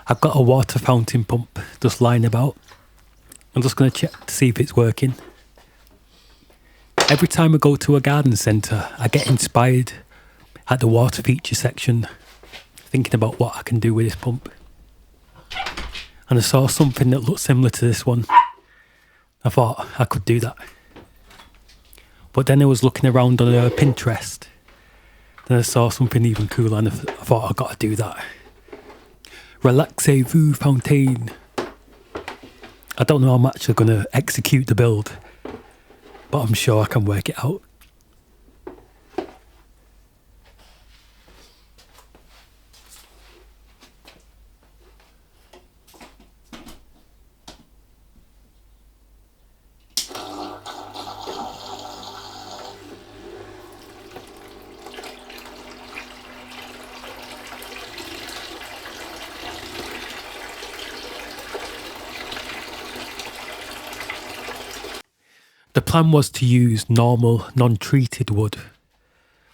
I've got a water fountain pump just lying about. I'm just going to check to see if it's working. Every time I go to a garden centre, I get inspired at the water feature section, thinking about what I can do with this pump. And I saw something that looked similar to this one. I thought I could do that. But then I was looking around on Pinterest. Then I saw something even cooler and I thought I've got to do that. Relaxez-vous fontaine. I don't know how much I'm going to execute the build, but I'm sure I can work it out. The plan was to use normal, non-treated wood,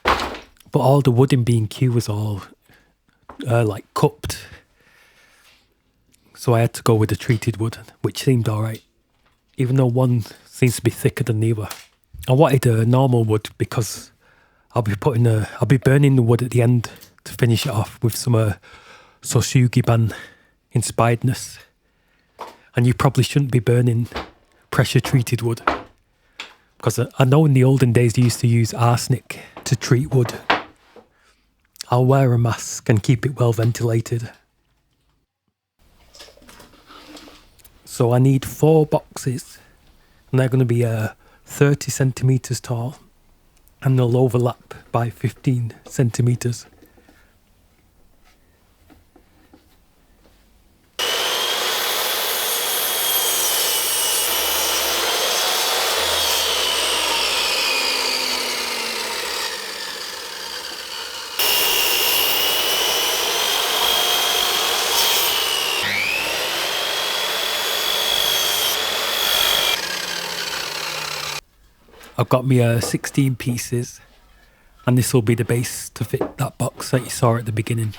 but all the wood in B&Q was all like cupped. So I had to go with the treated wood, which seemed alright, even though one seems to be thicker than the other. I wanted a normal wood because I'll be burning the wood at the end to finish it off with some sugi ban inspiredness. And you probably shouldn't be burning pressure treated wood. Because I know in the olden days they used to use arsenic to treat wood. I'll wear a mask and keep it well ventilated. So I need 4 boxes, and they're going to be 30 centimetres tall, and they'll overlap by 15 centimetres. I've got me 16 pieces, and this will be the base to fit that box that you saw at the beginning.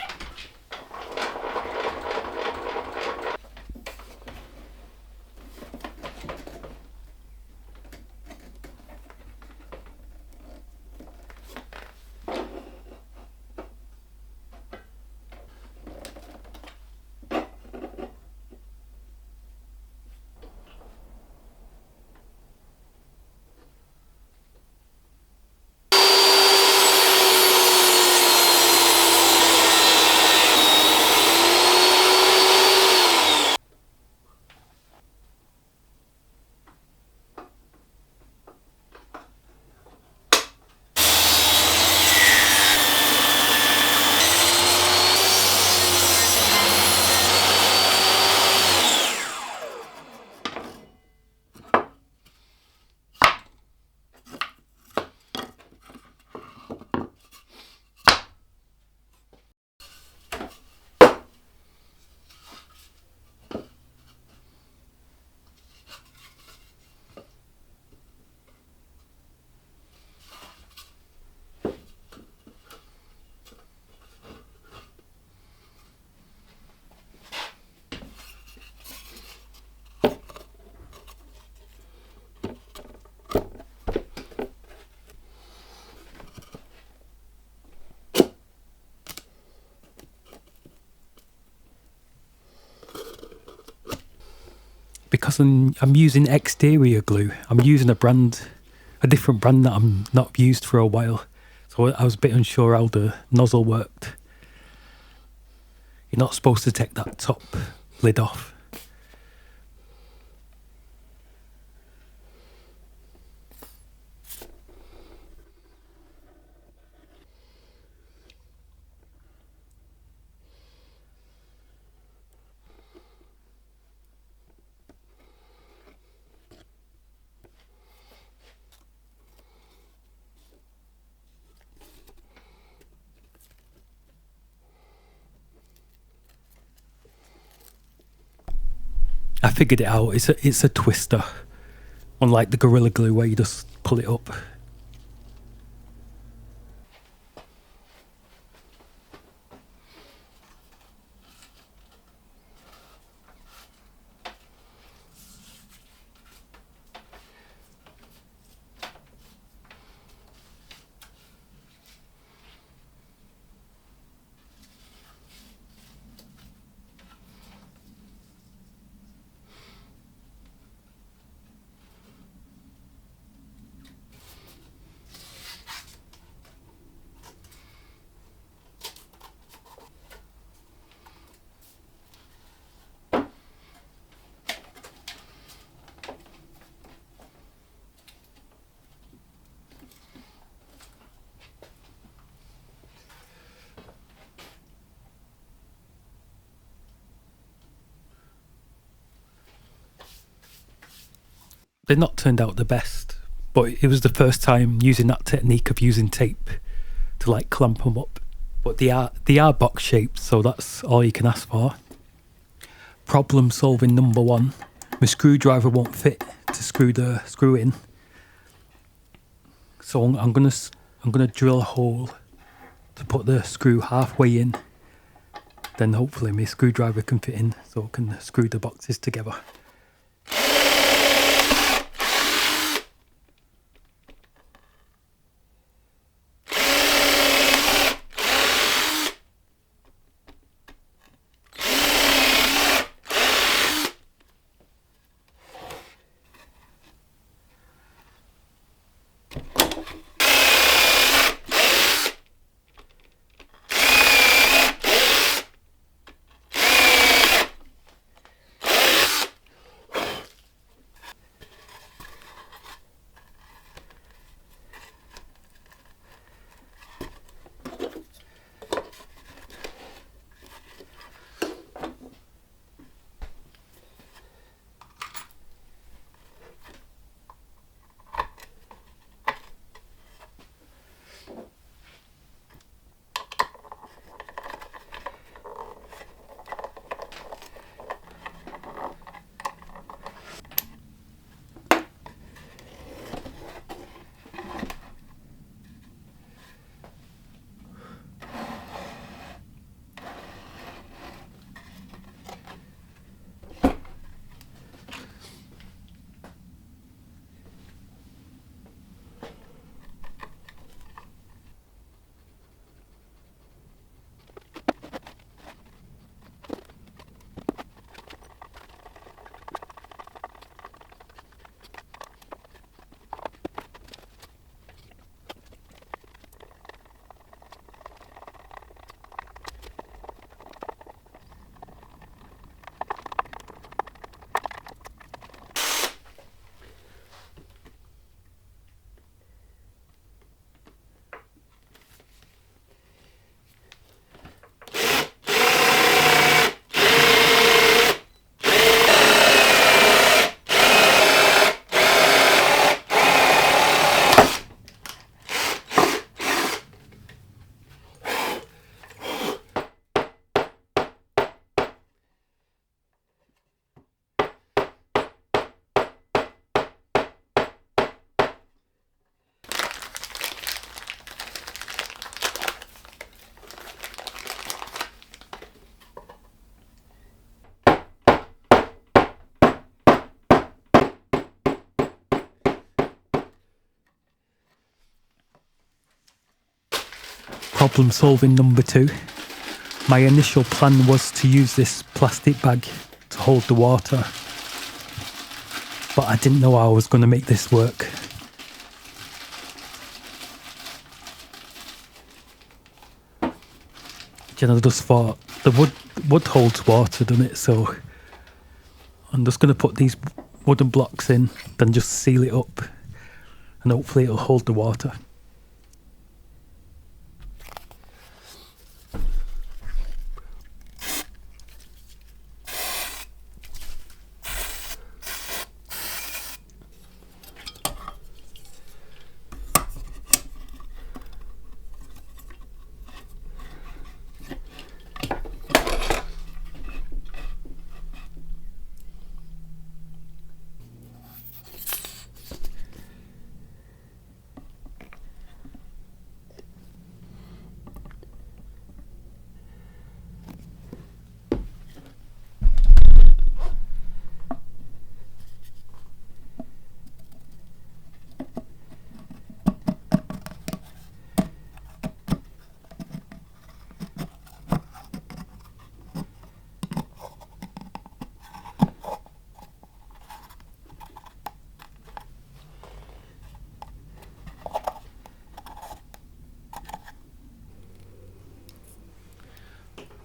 Because I'm using exterior glue, I'm using a different brand that I'm not used for a while. So I was a bit unsure how the nozzle worked. You're not supposed to take that top lid off. I figured it out. It's a twister, unlike the Gorilla Glue where you just pull it up. they're not turned out the best, but it was the first time using that technique of using tape to like clamp them up. But they are box shaped, so that's all you can ask for. Problem solving number 1. My screwdriver won't fit to screw the screw in, so I'm gonna drill a hole to put the screw halfway in. Then hopefully my screwdriver can fit in, so I can screw the boxes together. Problem solving number 2. My initial plan was to use this plastic bag to hold the water, but I didn't know how I was going to make this work. I just thought the wood holds water, doesn't it? So I'm just going to put these wooden blocks in, then just seal it up, and hopefully it'll hold the water.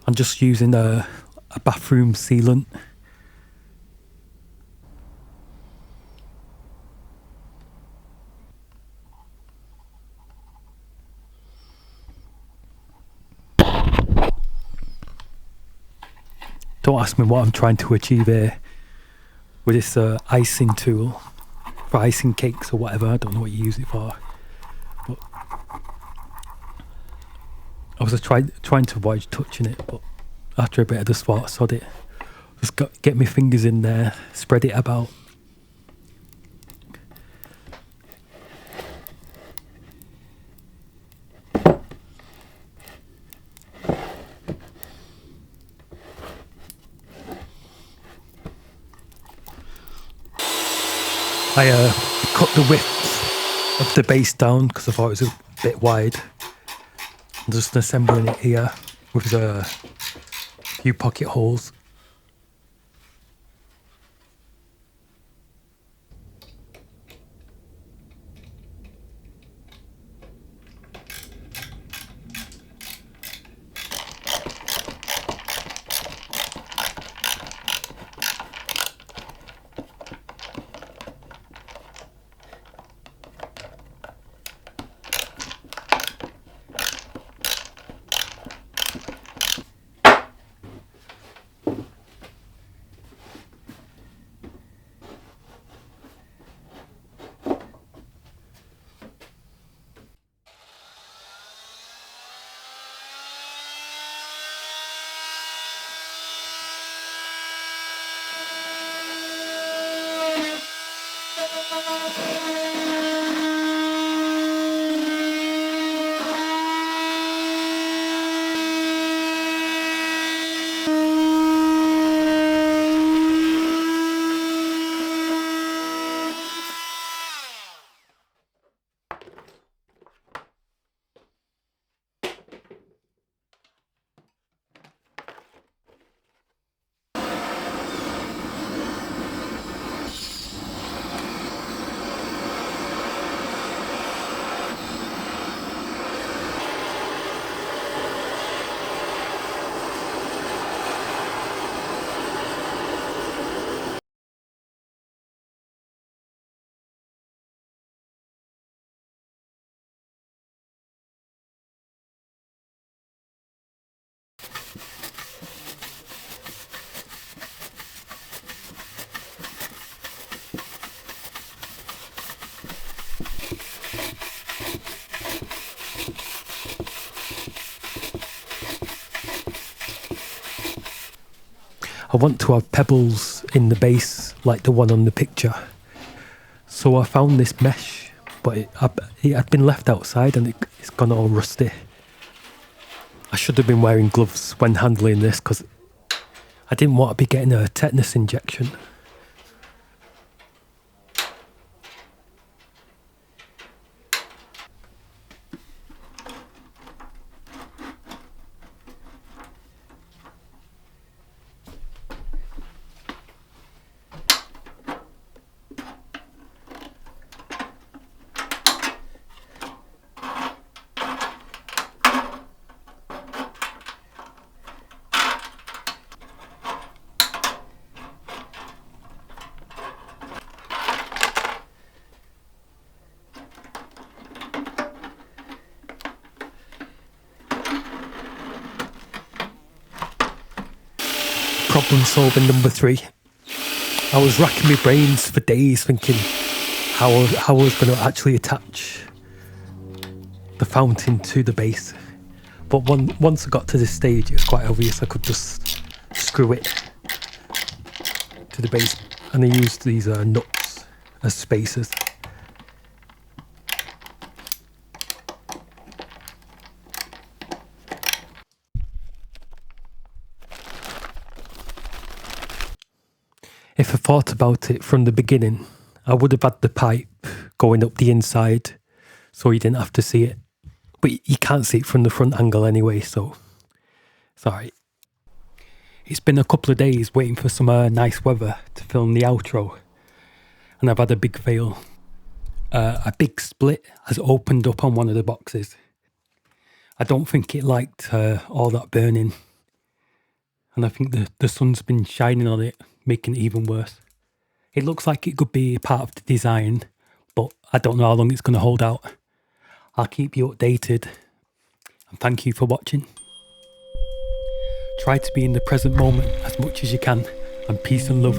I'm just using a bathroom sealant. Don't ask me what I'm trying to achieve here with this icing tool. for icing cakes or whatever. I don't know what you use it for. But I was trying to avoid touching it, but after a bit I just thought, sod it. Just get my fingers in there, spread it about. I cut the width of the base down because I thought it was a bit wide. I'm just assembling it here with a few pocket holes. I want to have pebbles in the base like the one on the picture. So I found this mesh, but it had been left outside and it's gone all rusty. I should have been wearing gloves when handling this because I didn't want to be getting a tetanus injection. Problem solving number 3. I was racking my brains for days thinking how I was going to actually attach the fountain to the base. But once I got to this stage, it was quite obvious I could just screw it to the base, and I used these nuts as spacers. If I thought about it from the beginning, I would have had the pipe going up the inside so you didn't have to see it. But you can't see it from the front angle anyway, so it's alright. It's been a couple of days waiting for some nice weather to film the outro, and I've had a big fail. A big split has opened up on one of the boxes. I don't think it liked all that burning, and I think the sun's been shining on it, making it even worse. It looks like it could be part of the design, but I don't know how long it's going to hold out. I'll keep you updated, and thank you for watching. Try to be in the present moment as much as you can, and peace and love.